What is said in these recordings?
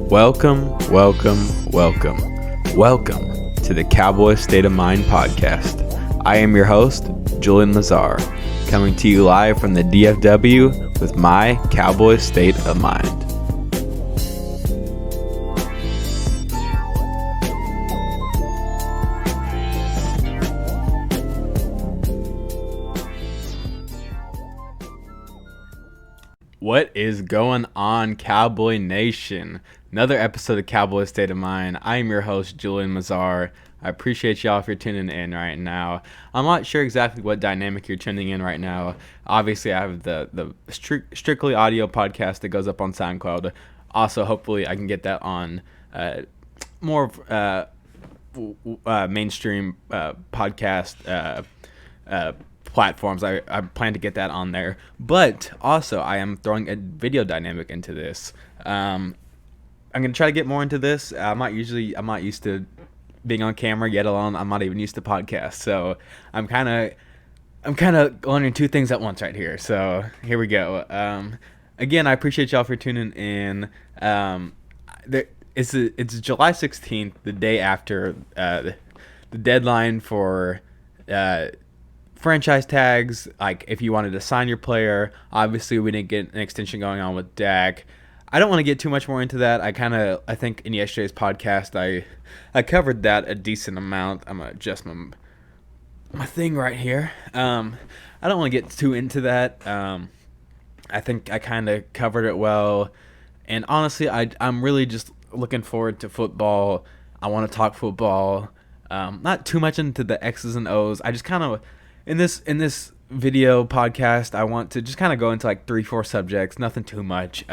Welcome to the Cowboys State of Mind podcast. I am your host, Julian Lazar, coming to you live from the DFW with my Cowboys State of Mind. What is going on, Cowboy Nation? Another episode of Cowboy State of Mind. I am your host, Julian Mazar. I appreciate y'all for tuning in right now. I'm not sure exactly what dynamic you're tuning in right now. Obviously, I have the strictly audio podcast that goes up on SoundCloud. Also, hopefully, I can get that on more mainstream podcast platforms. I plan to get that on there, but also I am throwing a video dynamic into this. I'm gonna try to get more into this. I'm not used to being on camera, yet alone I'm not even used to podcasts. So I'm kind of learning two things at once right here. So here we go. Again, I appreciate y'all for tuning in. It's July 16th, the day after the deadline for franchise tags. Like, if you wanted to sign your player, obviously we didn't get an extension going on with Dak. I don't want to get too much more into that. I think in yesterday's podcast I covered that a decent amount. I'm gonna adjust my thing right here. I don't want to get too into that. I think I kind of covered it well, and honestly, I'm really just looking forward to football. I want to talk football. Not too much into the X's and O's. I just kind of in this video podcast, I want to just kind of go into like 3-4 subjects, nothing too much.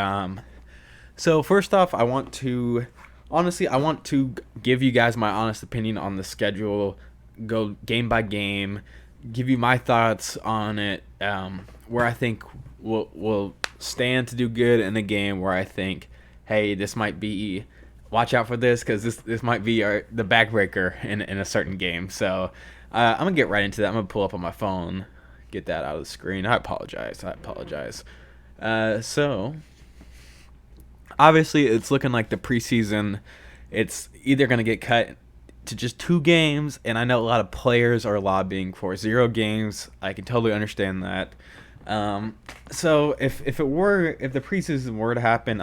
So first off, I want to give you guys my honest opinion on the schedule, go game by game, give you my thoughts on it, where I think we'll stand to do good in the game, where I think, hey, this might be, watch out for this, because this might be the backbreaker in a certain game. So I'm going to get right into that. I'm going to pull up on my phone, get that out of the screen. I apologize. So obviously, it's looking like the preseason, it's either going to get cut to just 2 games, and I know a lot of players are lobbying for 0 games. I can totally understand that. So if the preseason were to happen,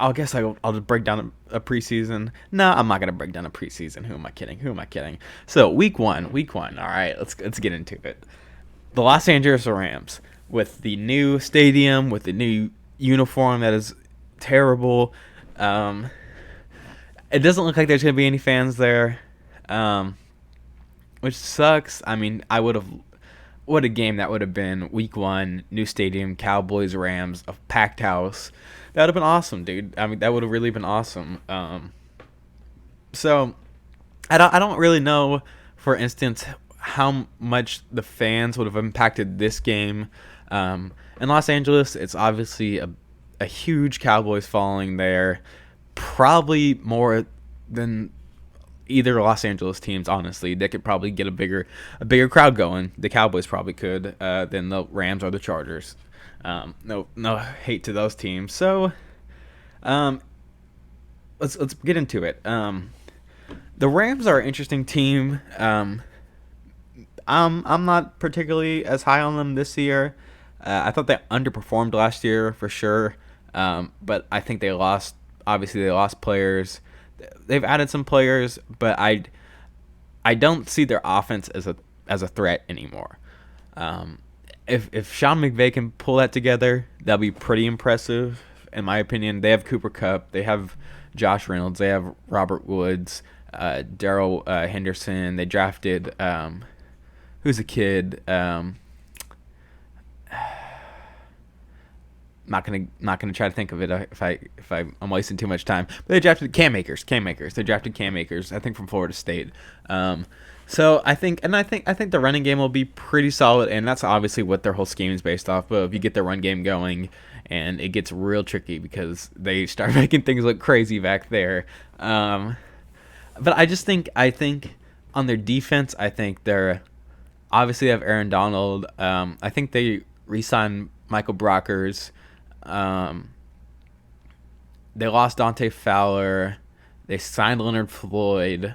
I'll just break down a preseason. No, I'm not gonna break down a preseason. Who am I kidding? So week one. All right, let's get into it. The Los Angeles Rams, with the new stadium, with the new uniform that is terrible. It doesn't look like there's gonna be any fans there, which sucks. I mean, what a game that would have been. Week 1, new stadium, Cowboys, Rams, a packed house. That would have been awesome, dude. I mean, that would have really been awesome. So I don't really know, for instance, how much the fans would have impacted this game. In Los Angeles, it's obviously a huge Cowboys following there, probably more than either Los Angeles teams. Honestly, they could probably get a bigger crowd going. The Cowboys probably could than the Rams or the Chargers. No hate to those teams. So let's get into it. The Rams are an interesting team. I'm not particularly as high on them this year. I thought they underperformed last year for sure. But I think they lost players. They've added some players, but I don't see their offense as a threat anymore. If Sean McVay can pull that together, that'll be pretty impressive, in my opinion. They have Cooper Kupp, they have Josh Reynolds, they have Robert Woods, Darrell Henderson. They drafted who's a kid. Not gonna try to think of it if I'm wasting too much time. But they drafted Cam Akers. They drafted Cam Akers, I think, from Florida State. So I think the running game will be pretty solid, and that's obviously what their whole scheme is based off of. If you get the run game going, and it gets real tricky because they start making things look crazy back there. But I think on their defense, I think they're obviously have Aaron Donald. I think they re-signed Michael Brockers. They lost Dante Fowler. They signed Leonard Floyd.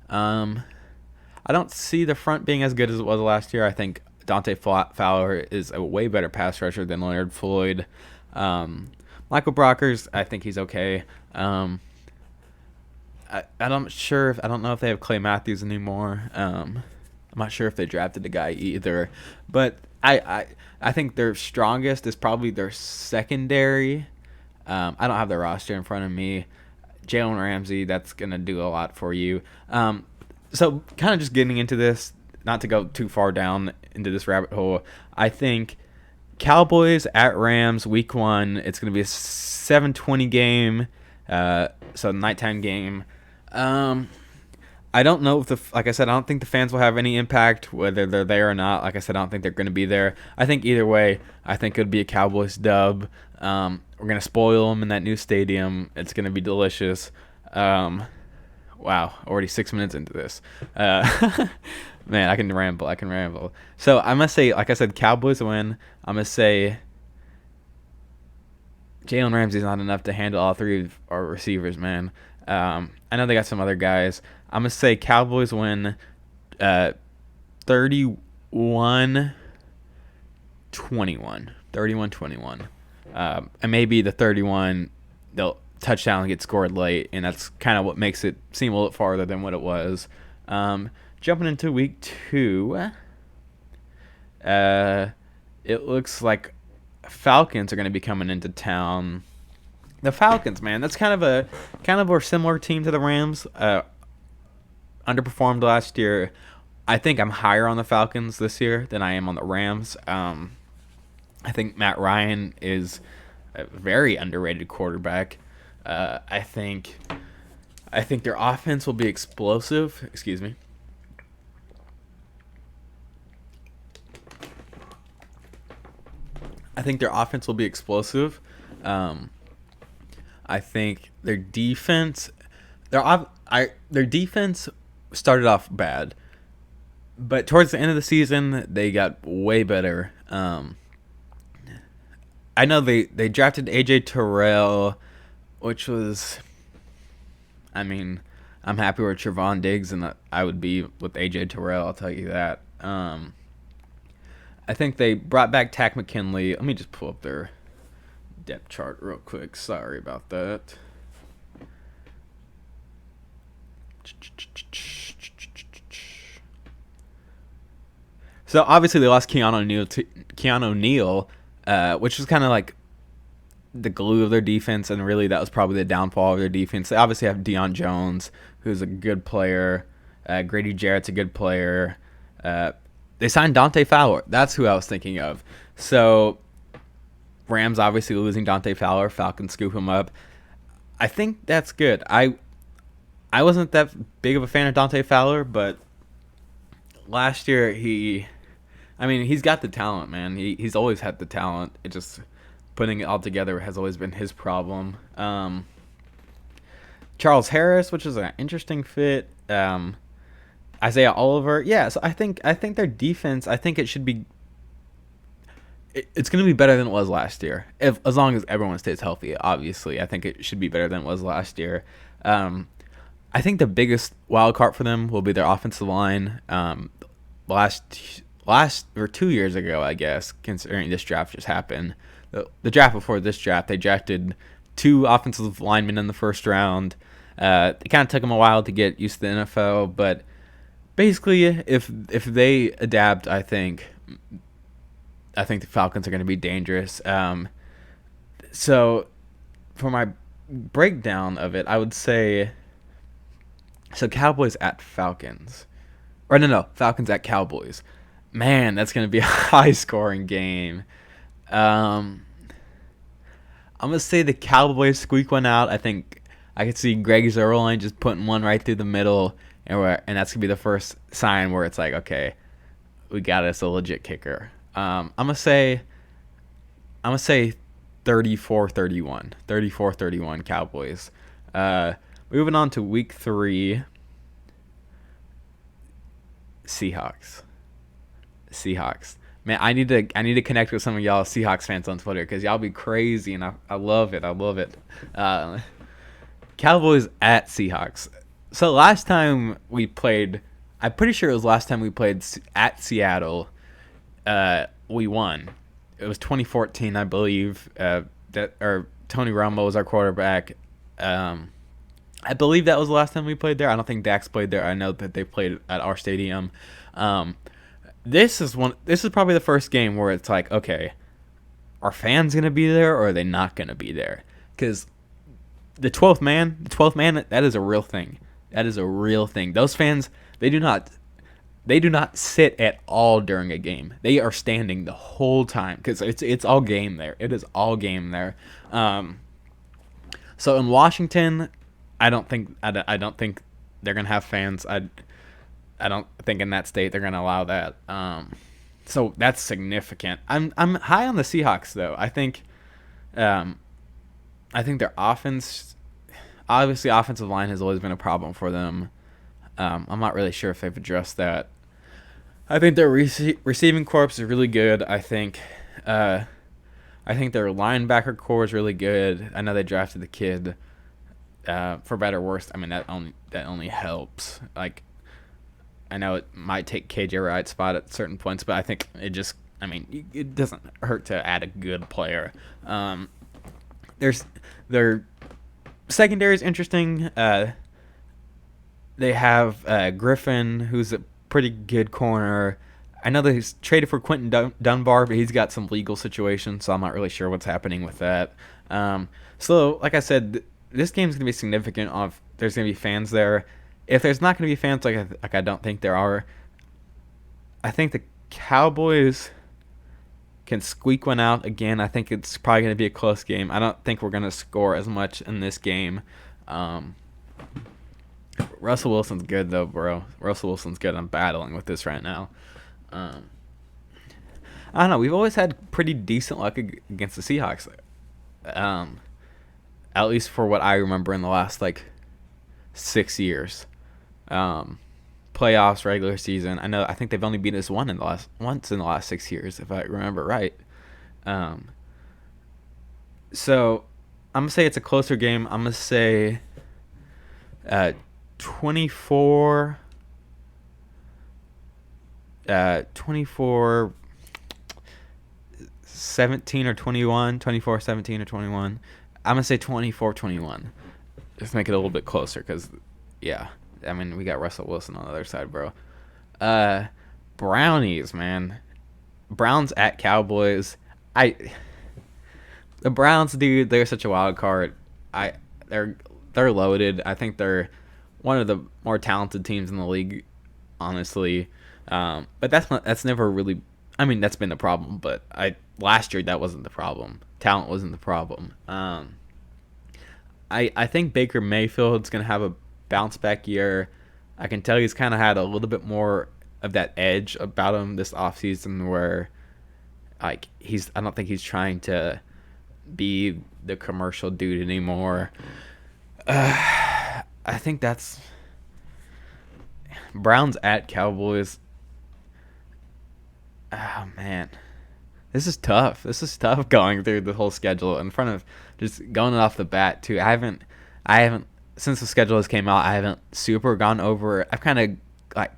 Um, I don't see the front being as good as it was last year. I think Dante Fowler is a way better pass rusher than Leonard Floyd. Um, Michael Brockers, I think he's okay. I don't know if they have Clay Matthews anymore. I'm not sure if they drafted the guy either, but I think their strongest is probably their secondary. I don't have the roster in front of me. Jalen Ramsey, that's gonna do a lot for you. So kind of just getting into this, not to go too far down into this rabbit hole. I think Cowboys at Rams week 1. It's gonna be a 7:20 game, so nighttime game. Um, I don't know if like I said, I don't think the fans will have any impact whether they're there or not. Like I said, I don't think they're going to be there. I think either way, I think it'll be a Cowboys dub. We're going to spoil them in that new stadium. It's going to be delicious. Wow, already 6 minutes into this. Man, I can ramble. So I'm going to say, like I said, Cowboys win. I'm going to say Jalen Ramsey's not enough to handle all three of our receivers, man. I know they got some other guys. I'm going to say Cowboys win 31-21. 31-21. And maybe the 31, they'll touchdown and get scored late, and that's kind of what makes it seem a little farther than what it was. Jumping into week 2, it looks like Falcons are going to be coming into town. The Falcons, man, that's kind of a similar team to the Rams. Underperformed last year. I think I'm higher on the Falcons this year than I am on the Rams. I think Matt Ryan is a very underrated quarterback. I think their offense will be explosive. Excuse me. I think their offense will be explosive. I think their defense started off bad, but towards the end of the season they got way better. I know they drafted AJ Terrell, which was, I mean, I'm happy with Trevon Diggs, and I would be with AJ Terrell. I'll tell you that. I think they brought back Tack McKinley. Let me just pull up their depth chart real quick. Sorry about that. So obviously they lost Keanu Neal, which was kind of like the glue of their defense, and really that was probably the downfall of their defense. They obviously have Deion Jones, who's a good player. Grady Jarrett's a good player. They signed Dante Fowler. That's who I was thinking of. So Rams obviously losing Dante Fowler. Falcons scoop him up. I think that's good. I wasn't that big of a fan of Dante Fowler, but last year he's got the talent, man. He's always had the talent. It just putting it all together has always been his problem. Charles Harris, which is an interesting fit. Isaiah Oliver, yeah. So I think their defense. I think it should be. It's going to be better than it was last year, as long as everyone stays healthy. Obviously, I think it should be better than it was last year. I think the biggest wild card for them will be their offensive line. Last or 2 years ago, I guess, considering this draft just happened. The draft before this draft, they drafted 2 offensive linemen in the first round. It kind of took them a while to get used to the NFL, but basically, if they adapt, I think the Falcons are going to be dangerous. So for my breakdown of it, I would say, so Cowboys at Falcons. Or no, Falcons at Cowboys. Man, that's going to be a high-scoring game. I'm going to say the Cowboys squeak one out. I think I could see Greg Zuerlein just putting one right through the middle, and that's going to be the first sign where it's like, okay, we got us a legit kicker. I'm going to say 34-31. 34-31 Cowboys. Moving on to week 3. Seahawks. Man, I need to connect with some of y'all Seahawks fans on Twitter because y'all be crazy and I love it. I love it. Uh, Cowboys at Seahawks. So last time we played, I'm pretty sure it was last time we played at Seattle. We won. It was 2014, I believe. That or Tony Romo was our quarterback. Um, I believe that was the last time we played there. I don't think Dax played there. I know that they played at our stadium. Um, this is one. This is probably the first game where it's like, okay, are fans gonna be there or are they not gonna be there? Because the 12th man, that is a real thing. That is a real thing. Those fans, they do not sit at all during a game. They are standing the whole time because it's all game there. It is all game there. So in Washington, I don't think they're gonna have fans. I don't think in that state they're gonna allow that. So that's significant. I'm high on the Seahawks though. Um, I think their offense, obviously, offensive line has always been a problem for them. I'm not really sure if they've addressed that. I think their receiving corps is really good. I think their linebacker core is really good. I know they drafted the kid. For better or worse, I mean that only helps. Like I know it might take KJ Wright's spot at certain points, but I think it doesn't hurt to add a good player. Their secondary is interesting. They have Griffin, who's a pretty good corner. I know that he's traded for Quentin Dunbar, but he's got some legal situations, so I'm not really sure what's happening with that. So, like I said, this game's gonna be significant. There's gonna be fans there. If there's not gonna be fans, like I don't think there are, I think the Cowboys can squeak one out again. I think it's probably gonna be a close game. I don't think we're gonna score as much in this game. Um, Russell Wilson's good though, bro. Russell Wilson's good. I'm battling with this right now. Um, I don't know. We've always had pretty decent luck against the Seahawks. Um, at least for what I remember in the last 6 years. Playoffs, regular season. I think they've only beaten us once in the last 6 years, if I remember right. Um, so I'm gonna say it's a closer game. I'm gonna say 24 24 17 or 21, 24 17 or 21. I'm going to say 24-21. Just make it a little bit closer because, yeah, we got Russell Wilson on the other side, bro. Brownies, man. Browns at Cowboys. The Browns, dude, they're such a wild card. They're loaded. I think they're one of the more talented teams in the league, honestly. But that's never really. That's been the problem. But last year that wasn't the problem. Talent wasn't the problem. I think Baker Mayfield's gonna have a bounce back year. I can tell he's kind of had a little bit more of that edge about him this offseason where I don't think he's trying to be the commercial dude anymore. I think that's Browns at Cowboys. Oh man, this is tough. This is tough going through the whole schedule in front of just going off the bat too. I haven't since the schedule has came out. I haven't super gone over it. I've kind of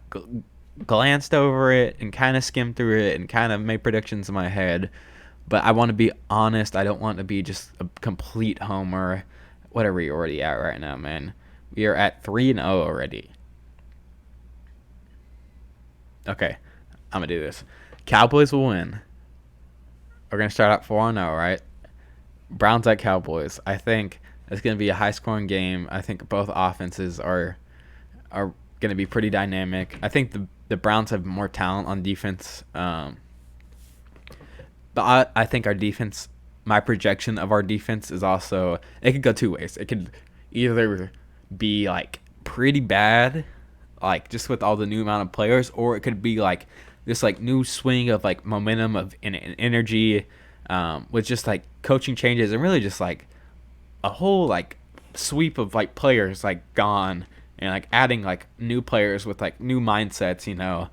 glanced over it and kind of skimmed through it and kind of made predictions in my head. But I want to be honest. I don't want to be just a complete homer. Whatever you're already at right now, man. We are at 3-0 already. Okay, I'm gonna do this. Cowboys will win. We're gonna start out 4-0, right? Browns at Cowboys. I think it's gonna be a high-scoring game. I think both offenses are gonna be pretty dynamic. I think the Browns have more talent on defense. But I think our defense. My projection of our defense is also. It could go two ways. It could either be pretty bad, just with all the new amount of players, or it could be this new swing of momentum of energy, with just coaching changes and really just a whole sweep of players gone and adding new players with new mindsets,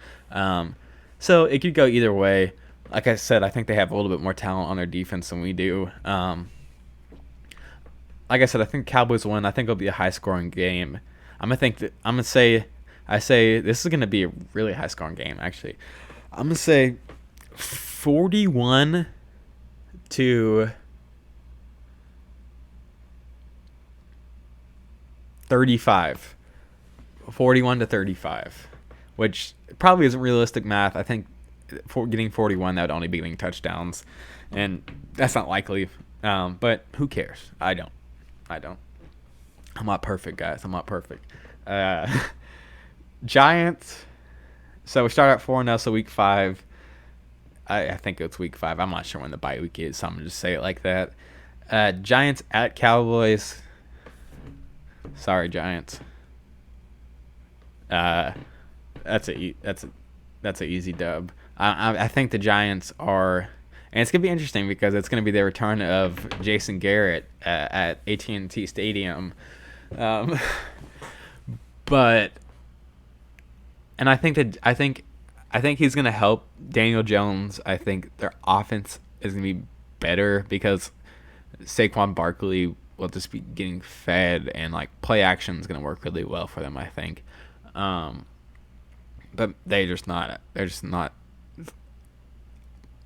So it could go either way. like I said, I think they have a little bit more talent on their defense than we do. Like I said, I think Cowboys win. I think it'll be a high scoring game. I'm gonna say I say this is gonna be a really high scoring game. Actually, I'm gonna say 41 to 35. 41 to 35, which probably isn't realistic math. I think for getting 41, that would only be getting touchdowns, and that's not likely. But who cares? I don't. I don't. I'm not perfect, guys. I'm not perfect. Uh, Giants. So we start at 4-0, so week 5. I think it's week 5. I'm not sure when the bye week is, so I'm going to just say it like that. Giants at Cowboys. Sorry, Giants. That's a easy dub. I think the Giants are, and it's gonna be interesting because it's gonna be the return of Jason Garrett at AT&T Stadium, but and I think he's gonna help Daniel Jones. I think their offense is gonna be better because Saquon Barkley will just be getting fed, and like play action is gonna work really well for them. I think. But they're just not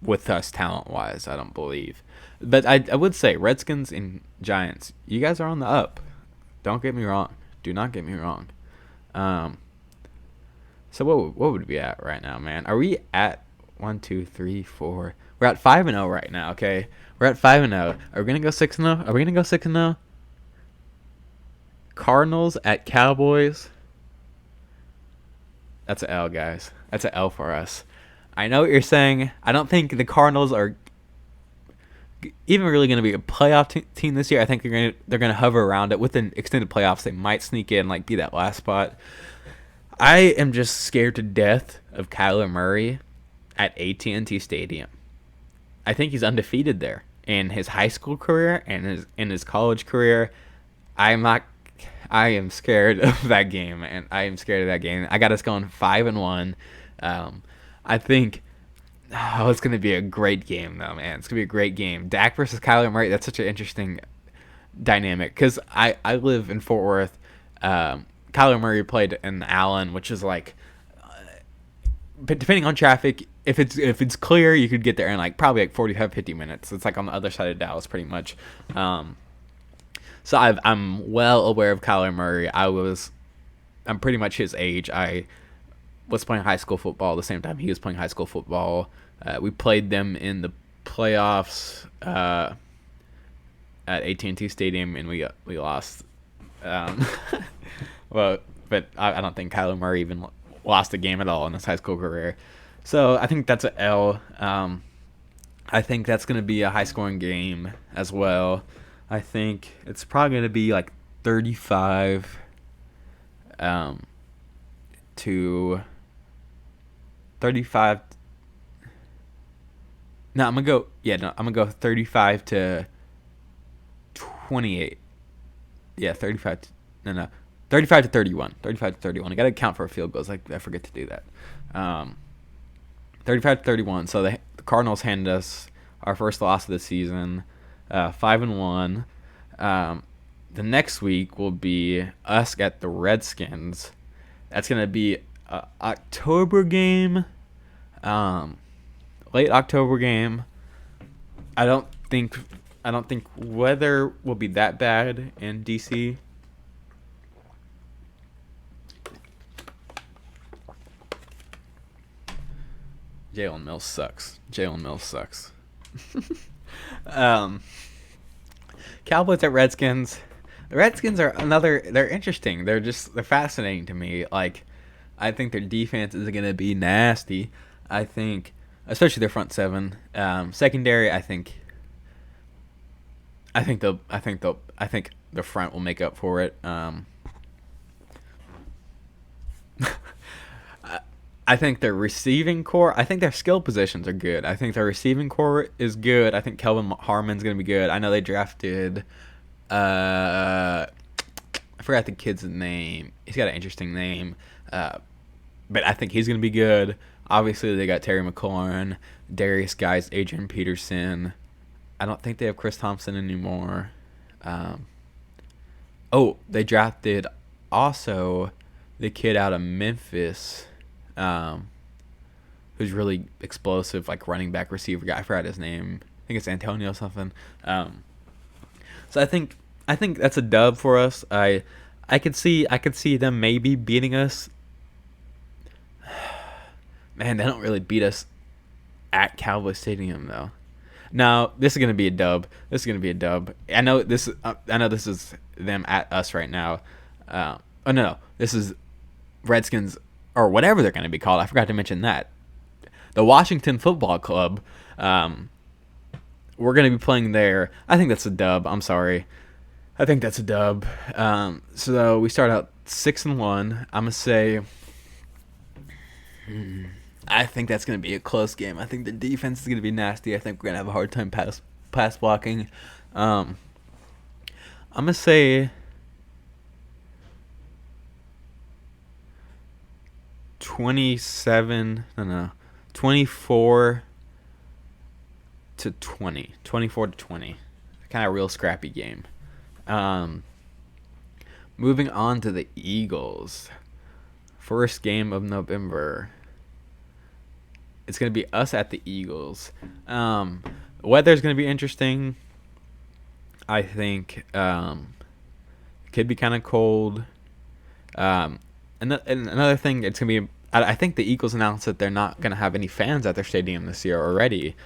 with us talent wise. I don't believe. But I would say Redskins and Giants, you guys are on the up. Don't get me wrong. Do not get me wrong. So what would we be at right now, man? Are we at 1, 2, 3, 4? We're at 5-0 right now. Okay, we're at 5-0. Are we gonna go 6-0? Are we gonna go 6-0? Cardinals at Cowboys. That's an L, guys. That's an L for us. I know what you're saying. I don't think the Cardinals are even really going to be a playoff team this year. I think they're going to hover around it. With an extended playoffs, they might sneak in, like be that last spot. I am just scared to death of Kyler Murray at AT&T Stadium. I think he's undefeated there in his high school career and in his college career. I am scared of that game, and I am scared of that game. I got us going 5-1. I think it's going to be a great game, though, man. It's going to be a great game. Dak versus Kyler Murray, that's such an interesting dynamic because I live in Fort Worth. Kyler Murray played in Allen, which is like, but depending on traffic, if it's clear, you could get there in like probably like 45, 50 minutes. It's like on the other side of Dallas, pretty much. So I'm well aware of Kyler Murray. I'm pretty much his age. I was playing high school football the same time he was playing high school football. We played them in the playoffs at AT&T Stadium, and we lost. Well, but I don't think Kyler Murray even lost a game at all in his high school career. So I think that's an L. I think that's going to be a high-scoring game as well. I think it's probably going to be like 35 to 35. No, I'm going to go 35 to 28. Yeah, 35 to, no. 35 to 31. 35 to 31. I got to count for field goals. I forget to do that. 35 to 31. So the Cardinals handed us our first loss of the season. 5-1. The next week will be us at the Redskins. That's gonna be a October game, late October game. I don't think weather will be that bad in DC. Jalen Mills sucks. Cowboys at Redskins. The Redskins are they're interesting. They're fascinating to me. Like, I think their defense is going to be nasty. I think, especially their front seven. Secondary, I think the front will make up for it. I think their receiving core, I think their skill positions are good. I think their receiving core is good. I think Kelvin Harmon's going to be good. I know they drafted, I forgot the kid's name. He's got an interesting name. But I think he's going to be good. Obviously, they got Terry McLaurin, Darius Guys, Adrian Peterson. I don't think they have Chris Thompson anymore. Um, they drafted also the kid out of Memphis, um, who's really explosive, like running back receiver guy. I forgot his name. I think it's Antonio something. So I think that's a dub for us. I could see them maybe beating us. Man, they don't really beat us at Cowboys Stadium though. No, this is gonna be a dub. This is gonna be a dub. I know this. I know this is them at us right now. Oh no, this is Redskins or whatever they're gonna be called. I forgot to mention that. The Washington Football Club. We're gonna be playing there. I think that's a dub. I'm sorry. I think that's a dub. So we start out 6-1. I'm gonna say. I think that's going to be a close game. I think the defense is going to be nasty. I think we're going to have a hard time pass blocking. I'm going to say 27, no, 24 to 20. 24 to 20. Kind of a real scrappy game. Moving on to the Eagles. First game of November. It's going to be us at the Eagles. The weather's going to be interesting. I think it could be kind of cold. And another thing, it's going to be. I think the Eagles announced that they're not going to have any fans at their stadium this year already.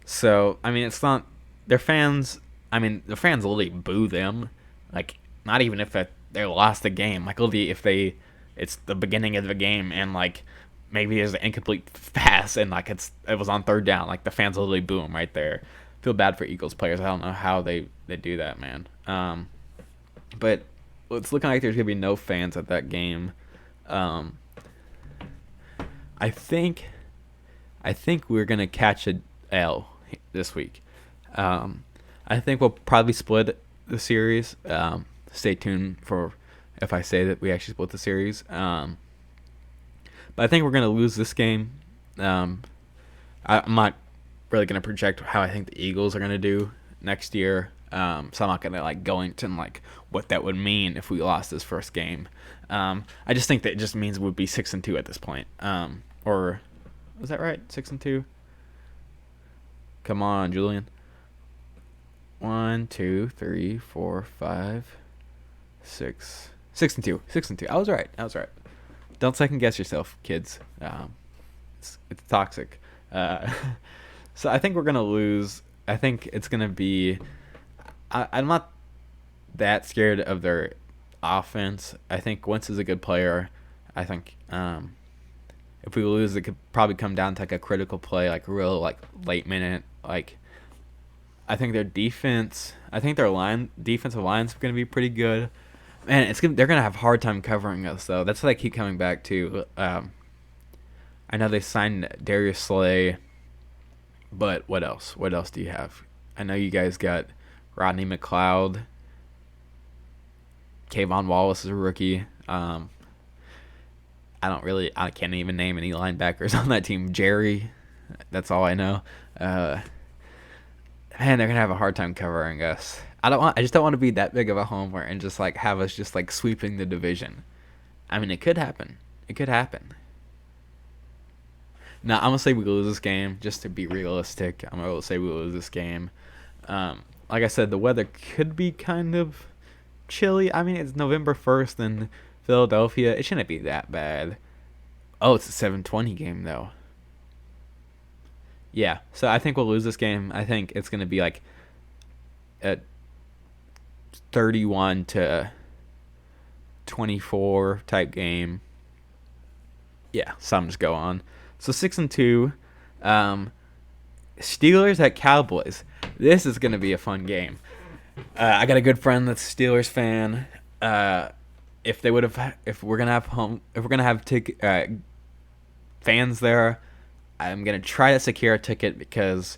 So I mean, it's not their fans. I mean, the fans literally boo them. Like, not even if they lost the game. Like, literally, if it's the beginning of the game and like. Maybe it's an incomplete pass and like it was on third down. Like the fans literally boo him right there. Feel bad for Eagles players. I don't know how they do that, man. But it's looking like there's gonna be no fans at that game. I think we're gonna catch a L this week. I think we'll probably split the series. Stay tuned for if I say that we actually split the series. But I think we're going to lose this game. I'm not really going to project how I think the Eagles are going to do next year. So I'm not going to like go into like what that would mean if we lost this first game. I just think that it just means we'd be 6-2 at this point. Or was that right? 6-2. Come on, Julian. 1, 2, 3, 4, 5, 6. 6-2. 6-2. I was right. Don't second guess yourself, kids. It's toxic. So I think we're gonna lose. I think it's gonna be. I'm not that scared of their offense. I think Wentz is a good player. I think if we lose, it could probably come down to like a critical play, like real like late minute. Like I think their defense. I think their defensive line's gonna be pretty good. Man, they're gonna have a hard time covering us though. That's what I keep coming back to. I know they signed Darius Slay, but what else? What else do you have? I know you guys got Rodney McLeod. Kayvon Wallace is a rookie. I can't even name any linebackers on that team. Jerry, that's all I know. Man, they're gonna have a hard time covering us. I just don't want to be that big of a homer and just like have us just like sweeping the division. I mean, it could happen. Now I'm gonna say we lose this game just to be realistic. I'm gonna say we lose this game. Like I said, the weather could be kind of chilly. I mean, it's November 1st in Philadelphia. It shouldn't be that bad. Oh, it's a 7:20 game though. Yeah, so I think we'll lose this game. I think it's gonna be like a 31-24 type game. Yeah, so I'm just go on. So 6-2. Steelers at Cowboys. This is gonna be a fun game. I got a good friend that's a Steelers fan. If we're gonna have fans there, I'm gonna try to secure a ticket because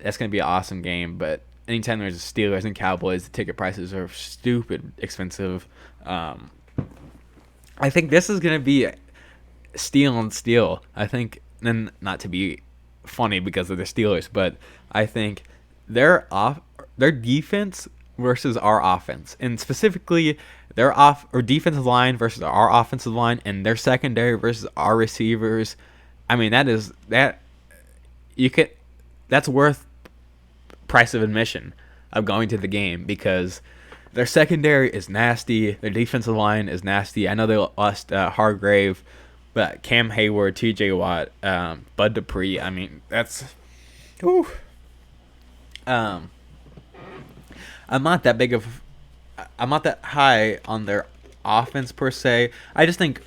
that's gonna be an awesome game. But anytime there's Steelers and Cowboys, the ticket prices are stupid expensive. I think this is gonna be steal and steal. I think, and not to be funny because of the Steelers, but I think their defense versus our offense, and specifically their off or defensive line versus our offensive line, and their secondary versus our receivers. I mean, that you could that's worth price of admission of going to the game because their secondary is nasty. Their defensive line is nasty. I know they lost Hargrave, but Cam Hayward, T.J. Watt, Bud Dupree. I mean, that's. Whew. Um, I'm not that big of. I'm not that high on their offense per se. I just think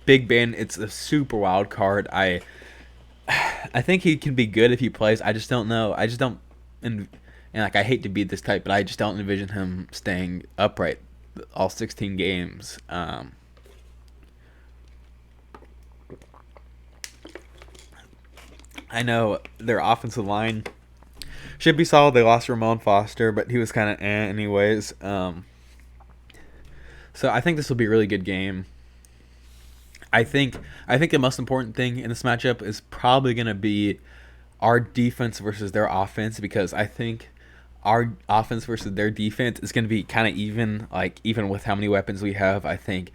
Big Ben. It's a super wild card. I think he can be good if he plays. I just don't know. I just don't. And like I hate to be this type, but I just don't envision him staying upright all 16 games. I know their offensive line should be solid. They lost Ramon Foster, but he was kind of anyways. So I think this will be a really good game. I think the most important thing in this matchup is probably going to be our defense versus their offense because I think our offense versus their defense is going to be kind of even, like even with how many weapons we have. I think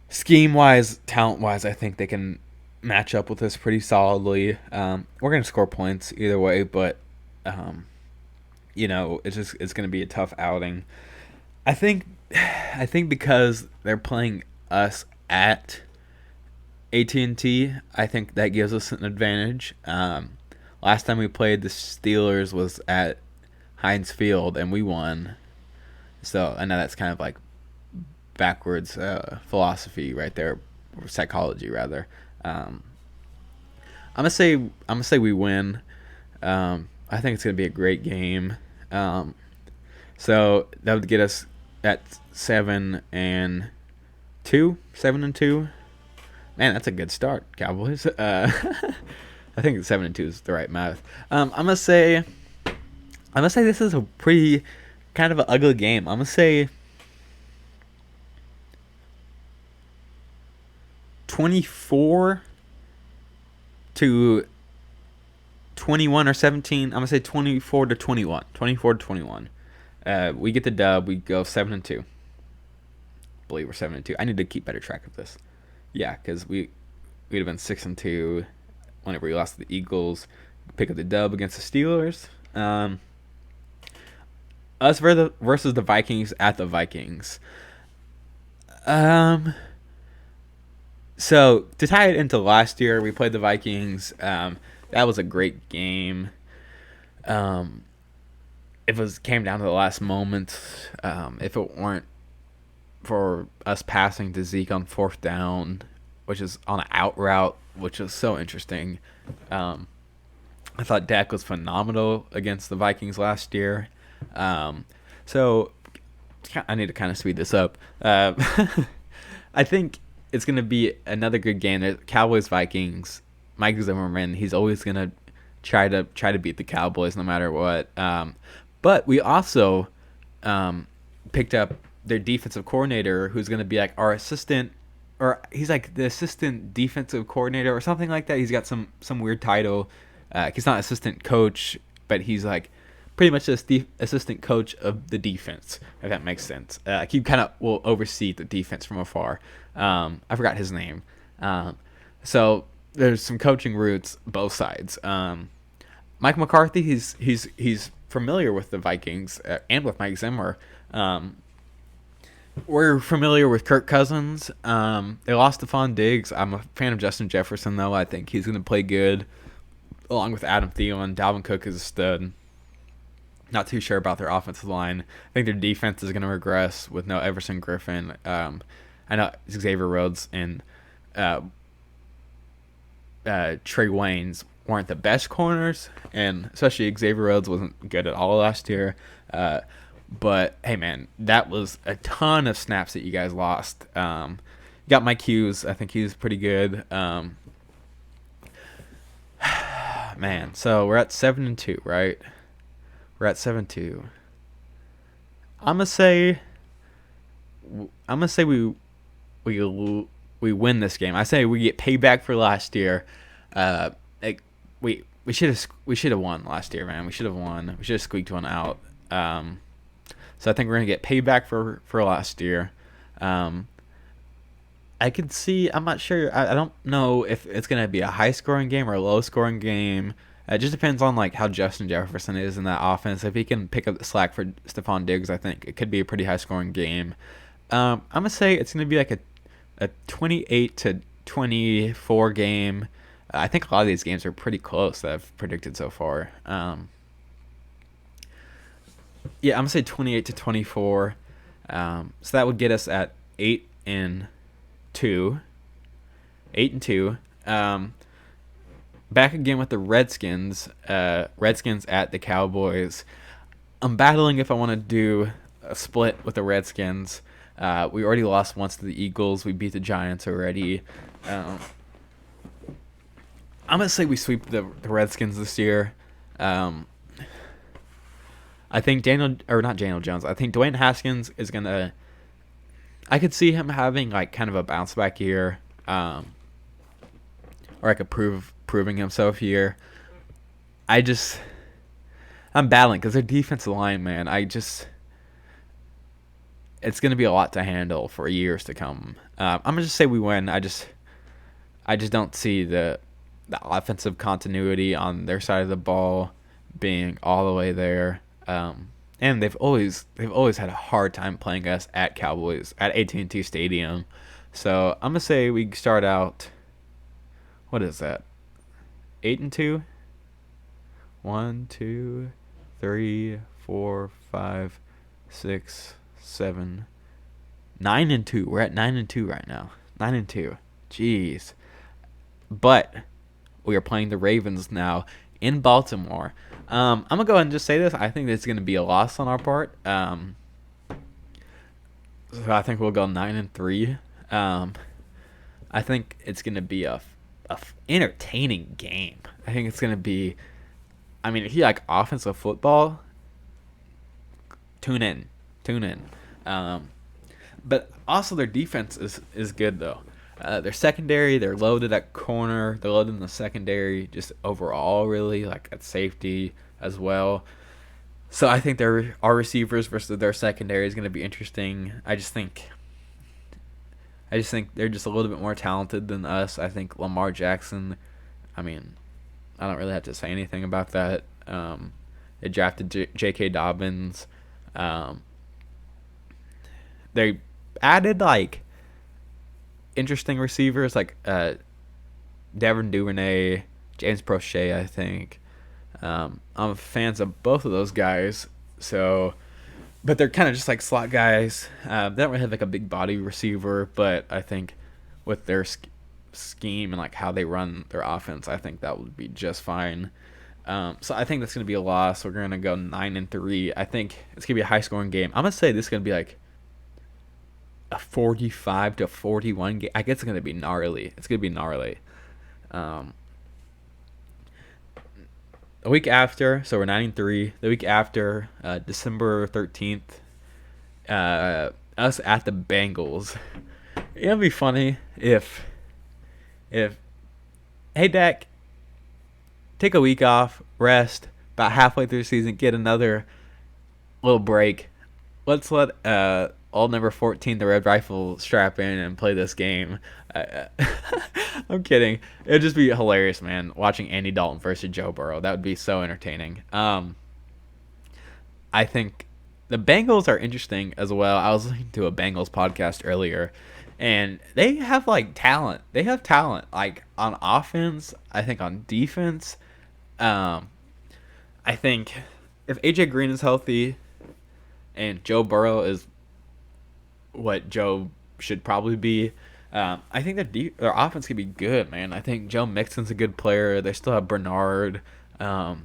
scheme wise, talent wise, I think they can match up with us pretty solidly. We're going to score points either way, but it's going to be a tough outing. I think because they're playing us at AT&T, I think that gives us an advantage. Last time we played the Steelers was at Heinz Field and we won. So I know that's kind of like backwards philosophy right there, or psychology rather. I'm gonna say we win. I think it's gonna be a great game. So that would get us at 7-2. 7-2. Man, that's a good start, Cowboys. I think 7-2 is the right math. I'm gonna say this is a pretty kind of an ugly game. I'm gonna say 24 to 21 or 17. I'm gonna say 24 to 21. 24 to 21. We get the dub. We go 7-2. I believe we're 7-2. I need to keep better track of this. Yeah, because we'd have been 6-2 whenever we lost to the Eagles. Pick up the dub against the Steelers. Us versus the Vikings at the Vikings. So to tie it into last year, we played the Vikings. That was a great game. It came down to the last moment. If it weren't for us passing to Zeke on fourth down, which is on an out route, which was so interesting. I thought Dak was phenomenal against the Vikings last year. So I need to kind of speed this up. I think it's going to be another good game. The Cowboys Vikings. Mike Zimmerman, he's always going to try to beat the Cowboys no matter what. But we also picked up their defensive coordinator, who's going to be like our assistant, or he's like the assistant defensive coordinator or something like that. He's got some weird title. He's not assistant coach, but he's like pretty much the assistant coach of the defense, if that makes sense. He kind of will oversee the defense from afar. I forgot his name. So there's some coaching roots both sides. Mike McCarthy, he's familiar with the Vikings and with Mike Zimmer. We're familiar with Kirk Cousins. They lost Stephon Diggs. I'm a fan of Justin Jefferson, though. I think he's going to play good, along with Adam Thielen. Dalvin Cook is a stud. Not too sure about their offensive line. I think their defense is going to regress with no Everson Griffin. I know Xavier Rhodes and Trey Waynes weren't the best corners, and especially Xavier Rhodes wasn't good at all last year. But hey, man, that was a ton of snaps that you guys lost. You got Mike Hughes. I think he's pretty good. Man, so we're at 7-2, right? We're at 7-2. I'm gonna say we we win this game. I say we get payback for last year. Uh, like, we should have won last year, man. We should have won. We should have squeaked one out. So I think we're gonna get payback for last year. Um, I could see. I'm not sure. I don't know if it's gonna be a high scoring game or a low scoring game. It just depends on like how Justin Jefferson is in that offense. If he can pick up the slack for Stephon Diggs, I think it could be a pretty high scoring game. I'm gonna say it's gonna be like a 28-24 game. I think a lot of these games are pretty close that I've predicted so far. Yeah, I'm gonna say 28-24. So that would get us at 8-2. 8-2. Back again with the Redskins. Redskins at the Cowboys. I'm battling if I want to do a split with the Redskins. We already lost once to the Eagles. We beat the Giants already. I'm gonna say we sweep the Redskins this year. I think not Daniel Jones. I think Dwayne Haskins is gonna. I could see him having like kind of a bounce back year, or like a proving himself year. I'm battling because their defensive line, man. It's gonna be a lot to handle for years to come. I'm gonna just say we win. I just don't see the offensive continuity on their side of the ball being all the way there. And they've always had a hard time playing us at AT&T Stadium. So I'm gonna say we start out. What is that? 8-2. 1, 2, 3, 4, 5, 6, 7, 9-2. We're at 9-2 right now. 9-2. Jeez. But we are playing the Ravens now in Baltimore. I'm gonna go ahead and just say this. I think it's gonna be a loss on our part. So I think we'll go 9-3. I think it's gonna be a entertaining game. I think it's gonna be. I mean, if you like offensive football, tune in. But also their defense is good though. Their secondary, they're loaded at corner. They're loaded in the secondary, just overall, really, like at safety as well. So I think our receivers versus their secondary is going to be interesting. I just think they're just a little bit more talented than us. I think Lamar Jackson. I mean, I don't really have to say anything about that. They drafted J.K. Dobbins. They added like interesting receivers like Devin Duvernay, James Prochet, I think. I'm fans of both of those guys. So, but they're kind of just like slot guys. They don't really have like a big body receiver, but I think with their scheme and like how they run their offense, I think that would be just fine. So I think that's gonna be a loss. We're gonna go 9-3. I think it's gonna be a high scoring game. I'm gonna say this is gonna be like a 45-41 game. I guess it's gonna be gnarly. A week after, so we're 9-3. The week after, December 13th, us at the Bengals. It'll be funny if hey Dak, take a week off, rest, about halfway through the season, get another little break. Let's let old number 14, the Red Rifle, strap in and play this game. I'm kidding. It'd just be hilarious, man, watching Andy Dalton versus Joe Burrow. That would be so entertaining. I think the Bengals are interesting as well. I was listening to a Bengals podcast earlier, and they have like talent. They have talent like on offense. I think on defense. I think if AJ Green is healthy and Joe Burrow is what Joe should probably be, I think their offense could be good, man. I think Joe Mixon's a good player. They still have Bernard. I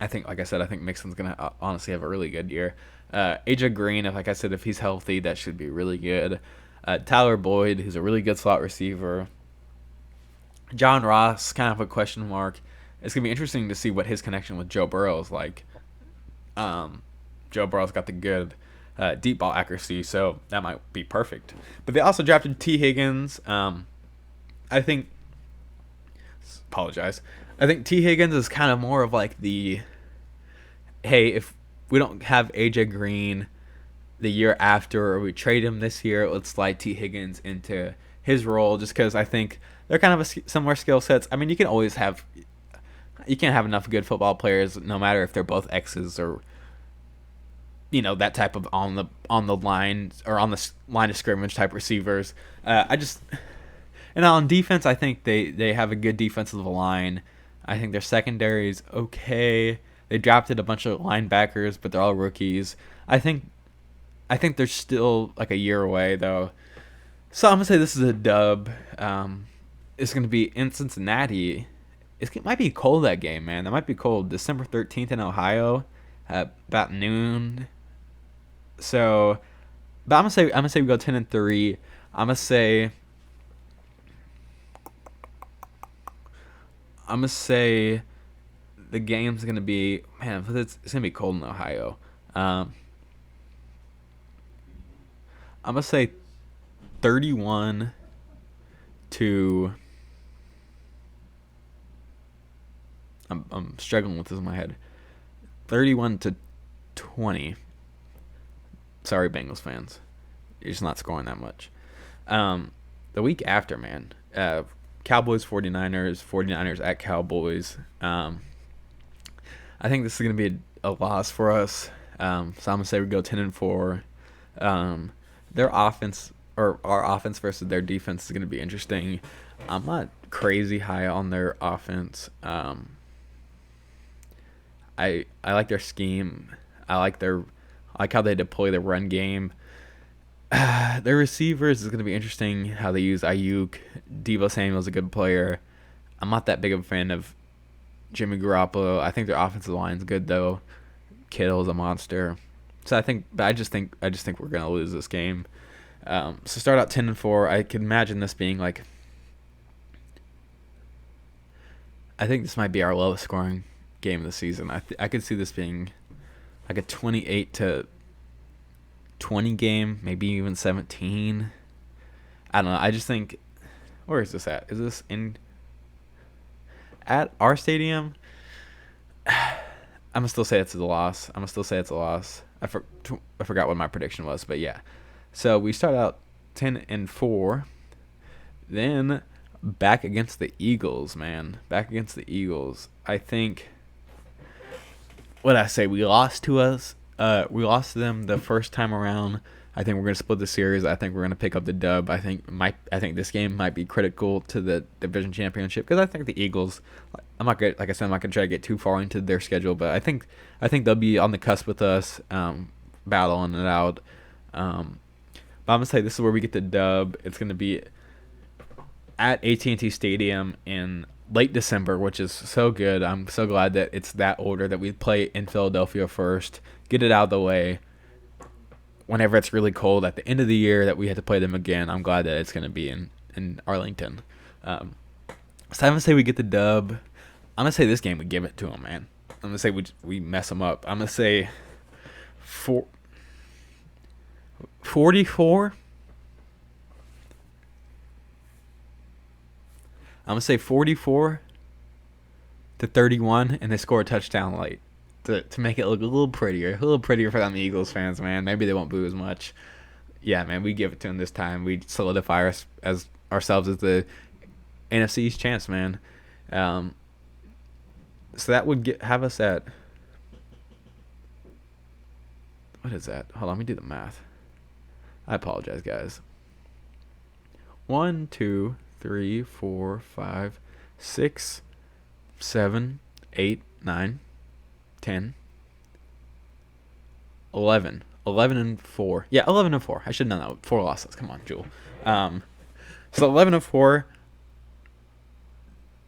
think, like I said, I think Mixon's gonna honestly have a really good year. AJ Green, if he's healthy, that should be really good. Tyler Boyd, who's a really good slot receiver. John Ross, kind of a question mark. It's gonna be interesting to see what his connection with Joe Burrow is like. Joe Burrow's got the good deep ball accuracy, so that might be perfect. But they also drafted T. Higgins. I think, apologize. I think T. Higgins is kind of more of like the, hey, if we don't have AJ Green the year after, or we trade him this year, let's slide T. Higgins into his role, just because I think they're kind of similar skill sets. I mean, you can't have enough good football players, no matter if they're both X's or that type of on the line or on the line of scrimmage type receivers. And on defense, I think they have a good defensive line. I think their secondary is okay. They drafted a bunch of linebackers, but they're all rookies. I think they're still like a year away though. So I'm gonna say this is a dub. It's gonna be in Cincinnati. It might be cold that game, man. That might be cold. December 13th in Ohio, at about noon. So, but I'm gonna say we go 10-3. I'm gonna say the game's gonna be, man. It's gonna be cold in Ohio. I'm gonna say 31 to. I'm struggling with this in my head. 31-20. Sorry, Bengals fans. You're just not scoring that much. The week after, man. Cowboys, 49ers at Cowboys. I think this is going to be a loss for us. So I'm going to say we go 10-4. Their offense, or our offense versus their defense, is going to be interesting. I'm not crazy high on their offense. I like their scheme. I like how they deploy the run game. Their receivers is going to be interesting how they use Ayuk. Deebo Samuel's a good player. I'm not that big of a fan of Jimmy Garoppolo. I think their offensive line's good though. Kittle's a monster. So I just think we're going to lose this game. So start out 10-4. I could imagine this being like, I think this might be our lowest scoring game of the season. I could see this being like a 28-20 game, maybe even 17. I don't know. I just think, where is this at? Is this at our stadium? I'm gonna still say it's a loss. I forgot what my prediction was, but yeah. So we start out 10-4, then back against the Eagles, man. I think. What I say? We lost to them the first time around. I think we're gonna split the series. I think we're gonna pick up the dub. I think this game might be critical to the division championship, because I think the Eagles. I'm not gonna try to get too far into their schedule, but I think they'll be on the cusp with us, battling it out. But I'm gonna say this is where we get the dub. It's gonna be at AT&T Stadium in late December, which is so good. I'm so glad that it's that order, that we play in Philadelphia first, get it out of the way. Whenever it's really cold at the end of the year that we have to play them again, I'm glad that it's going to be in Arlington. So I'm going to say we get the dub. I'm going to say this game we give it to them, man. I'm going to say we mess them up. I'm going to say 44. I'm going to say 44-31, and they score a touchdown late to make it look a little prettier for them Eagles fans, man. Maybe they won't boo as much. Yeah, man, we give it to them this time. We solidify ourselves as the NFC East champs, man. So that would have us at, what is that? Hold on, let me do the math. I apologize, guys. 1, 2, 3, 4, 5, 6, 7, 8, 9, 10, 11. 11-4. Yeah, 11-4. I should have known that. 4 losses. Come on, Jewel. So 11-4.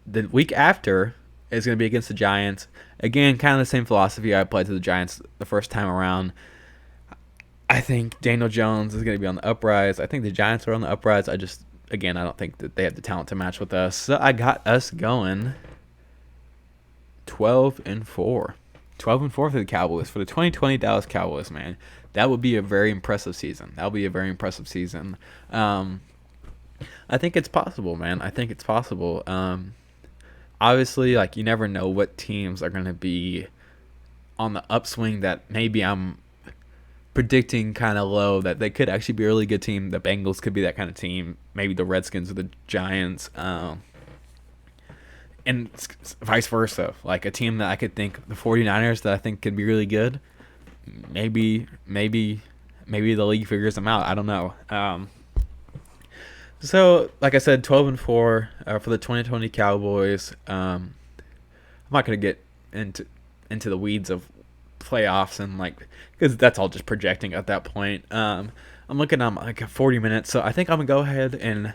The week after is going to be against the Giants. Again, kind of the same philosophy I applied to the Giants the first time around. I think Daniel Jones is going to be on the uprise. I think the Giants are on the uprise. I don't think that they have the talent to match with us. So I got us going 12-4. 12-4 for the Cowboys, for the 2020 Dallas Cowboys, man. that would be a very impressive season. That would be a very impressive season. I think it's possible, man. I think it's possible. Obviously, like, you never know what teams are going to be on the upswing that maybe I'm predicting kind of low, that they could actually be a really good team. The Bengals could be that kind of team. Maybe the Redskins or the Giants. And vice versa. Like, a team that I could think, the 49ers, that I think could be really good. Maybe the league figures them out. I don't know. So, like I said, 12-4 for the 2020 Cowboys. I'm not gonna get into the weeds of playoffs and, like, because that's all just projecting at that point. I'm looking at like 40 minutes, so I think I'm gonna go ahead and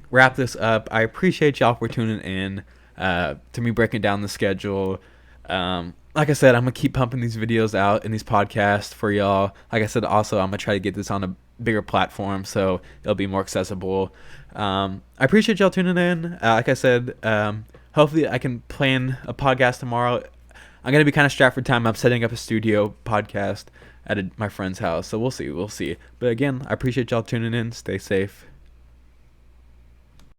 wrap this up. I appreciate y'all for tuning in to me breaking down the schedule. Like I said, I'm gonna keep pumping these videos out and these podcasts for y'all. Like I said, also I'm gonna try to get this on a bigger platform so it'll be more accessible. I appreciate y'all tuning in. Like I said, hopefully I can plan a podcast tomorrow. I'm gonna be kind of strapped for time. I'm setting up a studio podcast at my friend's house, so we'll see. But again, I appreciate y'all tuning in. Stay safe.